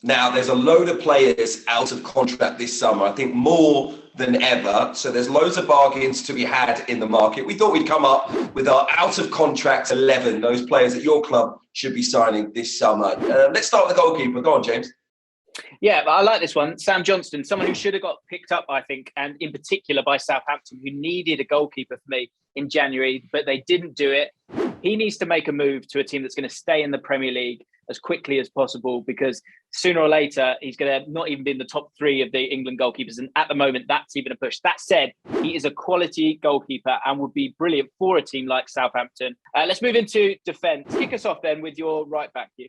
Now, there's a load of players out of contract this summer, I think more than ever. So there's loads of bargains to be had in the market. We thought we'd come up with our out of contract 11, those players that your club should be signing this summer. Let's start with the goalkeeper. Go on, James. Yeah, but I like this one. Sam Johnston, someone who should have got picked up, I think, and in particular by Southampton, who needed a goalkeeper for me in January, but they didn't do it. He needs to make a move to a team that's going to stay in the Premier League as quickly as possible, because sooner or later, he's going to not even be in the top 3 of the England goalkeepers. And at the moment, that's even a push. That said, he is a quality goalkeeper and would be brilliant for a team like Southampton. Let's move into defence. Kick us off then with your right back, Hugh.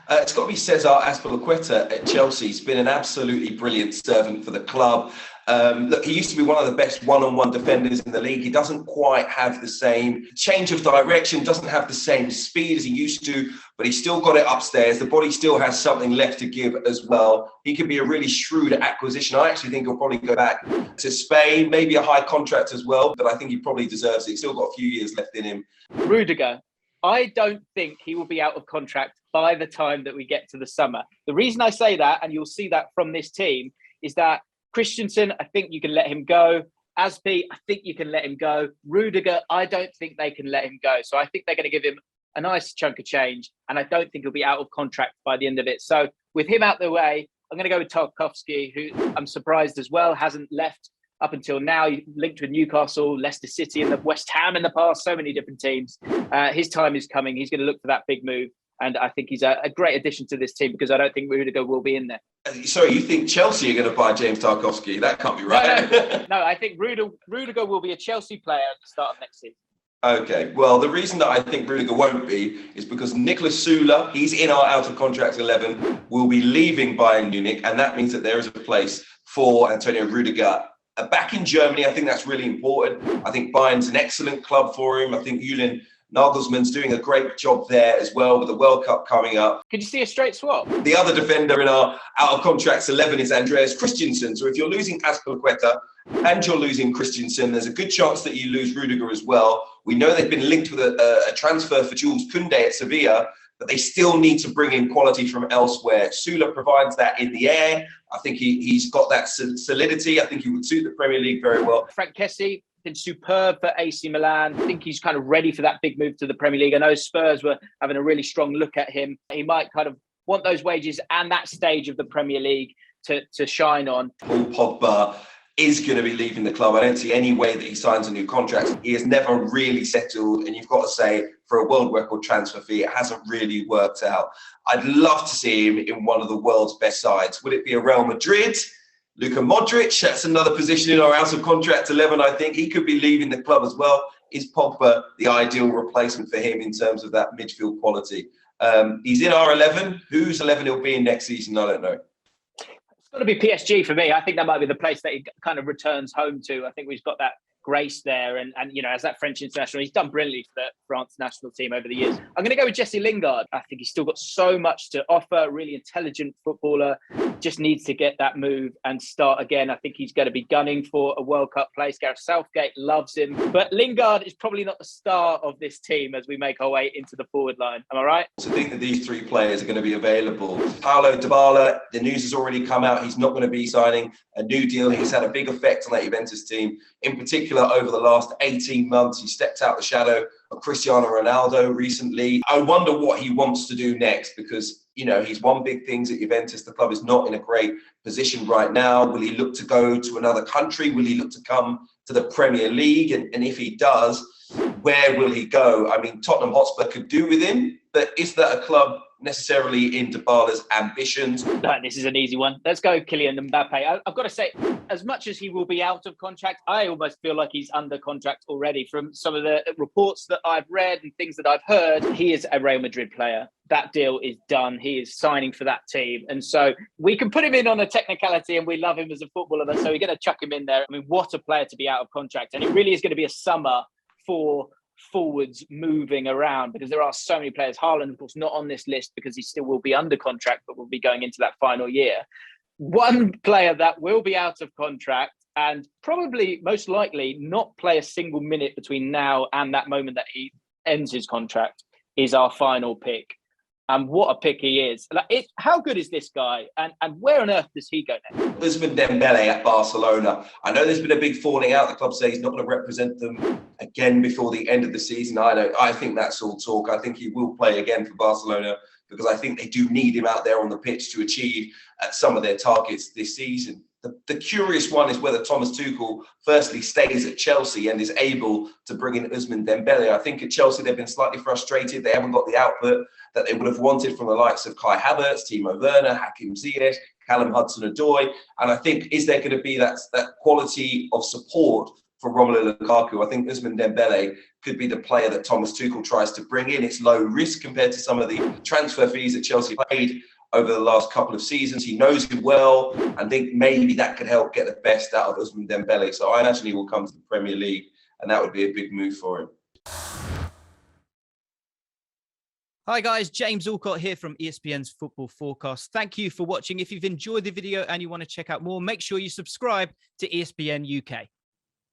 It's got to be Cesar Azpilicueta at Chelsea. He's been an absolutely brilliant servant for the club. Look, he used to be one of the best one-on-one defenders in the league. He doesn't quite have the same change of direction, doesn't have the same speed as he used to, but he's still got it upstairs. The body still has something left to give as well. He could be a really shrewd acquisition. I actually think he'll probably go back to Spain, maybe a high contract as well, but I think he probably deserves it. He's still got a few years left in him. Rudiger. I don't think he will be out of contract by the time that we get to the summer. The reason I say that, and you'll see that from this team, is that Christensen, I think you can let him go. Aspi, I think you can let him go. Rudiger, I don't think they can let him go. So I think they're going to give him a nice chunk of change, and I don't think he'll be out of contract by the end of it. So with him out the way, I'm going to go with Tarkowski, who I'm surprised as well hasn't left up until now. He linked with Newcastle, Leicester City, and West Ham in the past, so many different teams. His time is coming. He's going to look for that big move. And I think he's a great addition to this team, because I don't think Rudiger will be in there. Sorry, you think Chelsea are going to buy James Tarkowski? That can't be right. No, I think Rudiger will be a Chelsea player at the start of next season. Okay, well, the reason that I think Rudiger won't be is because Nicolas Süle, he's in our out of contract 11, will be leaving Bayern Munich, and that means that there is a place for Antonio Rudiger back in Germany. I think that's really important. I think Bayern's an excellent club for him. I think Julian Nagelsmann's doing a great job there as well, with the World Cup coming up. Could you see a straight swap? The other defender in our out of contracts 11 is Andreas Christensen. So if you're losing Azpilicueta and you're losing Christensen, there's a good chance that you lose Rudiger as well. We know they've been linked with a transfer for Jules Koundé at Sevilla, but they still need to bring in quality from elsewhere. Süle provides that in the air. I think he's got that solidity. I think he would suit the Premier League very well. Frank Kessie, been superb for AC Milan. I think he's kind of ready for that big move to the Premier League. I know Spurs were having a really strong look at him. He might kind of want those wages and that stage of the Premier League to shine on. Paul Pogba is going to be leaving the club. I don't see any way that he signs a new contract. He has never really settled, and you've got to say, for a world record transfer fee, it hasn't really worked out. I'd love to see him in one of the world's best sides. Would it be a Real Madrid? Luka Modric, that's another position in our out of contract 11. I think he could be leaving the club as well. Is Pogba the ideal replacement for him in terms of that midfield quality? He's in our 11. Whose 11 he'll be in next season, I don't know. It's got to be PSG for me. I think that might be the place that he kind of returns home to. I think we've got that grace there, and you know, as that French international, he's done brilliantly for the France national team over the years. I'm going to go with Jesse Lingard. I think he's still got so much to offer. Really intelligent footballer, just needs to get that move and start again. I think he's going to be gunning for a World Cup place. Gareth Southgate loves him, but Lingard is probably not the star of this team as we make our way into the forward line. Am I right? So I think that these 3 players are going to be available. Paulo Dybala, the news has already come out. He's not going to be signing a new deal. He's had a big effect on that Juventus team. In particular, over the last 18 months, he stepped out the shadow of Cristiano Ronaldo recently. I wonder what he wants to do next, because, you know, he's won big things at Juventus. The club is not in a great position right now. Will he look to go to another country? Will he look to come to the Premier League? And if he does, where will he go? I mean, Tottenham Hotspur could do with him, but is that a club necessarily in Dybala's ambitions? No, this is an easy one. Let's go Kylian Mbappe. I've got to say, as much as he will be out of contract, I almost feel like he's under contract already. From some of the reports that I've read and things that I've heard, he is a Real Madrid player. That deal is done. He is signing for that team. And so we can put him in on a technicality, and we love him as a footballer, so we're going to chuck him in there. I mean, what a player to be out of contract. And it really is going to be a summer for forwards moving around, because there are so many players. Haaland, of course, not on this list because he still will be under contract, but will be going into that final year. One player that will be out of contract and probably most likely not play a single minute between now and that moment that he ends his contract is our final pick. And what a pick he is. Like, how good is this guy? And where on earth does he go next? Ousmane Dembele at Barcelona. I know there's been a big falling out. The club say he's not going to represent them again before the end of the season. I think that's all talk. I think he will play again for Barcelona because I think they do need him out there on the pitch to achieve some of their targets this season. The curious one is whether Thomas Tuchel firstly stays at Chelsea and is able to bring in Ousmane Dembele. I think at Chelsea they've been slightly frustrated. They haven't got the output that they would have wanted from the likes of Kai Havertz, Timo Werner, Hakim Ziyech, Callum Hudson-Odoi. And I think, is there going to be that quality of support for Romelu Lukaku? I think Ousmane Dembele could be the player that Thomas Tuchel tries to bring in. It's low risk compared to some of the transfer fees that Chelsea paid over the last couple of seasons. He knows him well, and I think maybe that could help get the best out of Ousmane Dembele. So I imagine he will come to the Premier League, and that would be a big move for him. Hi guys, James Allcott here from ESPN's Football Forecast. Thank you for watching. If you've enjoyed the video and you want to check out more, make sure you subscribe to ESPN UK.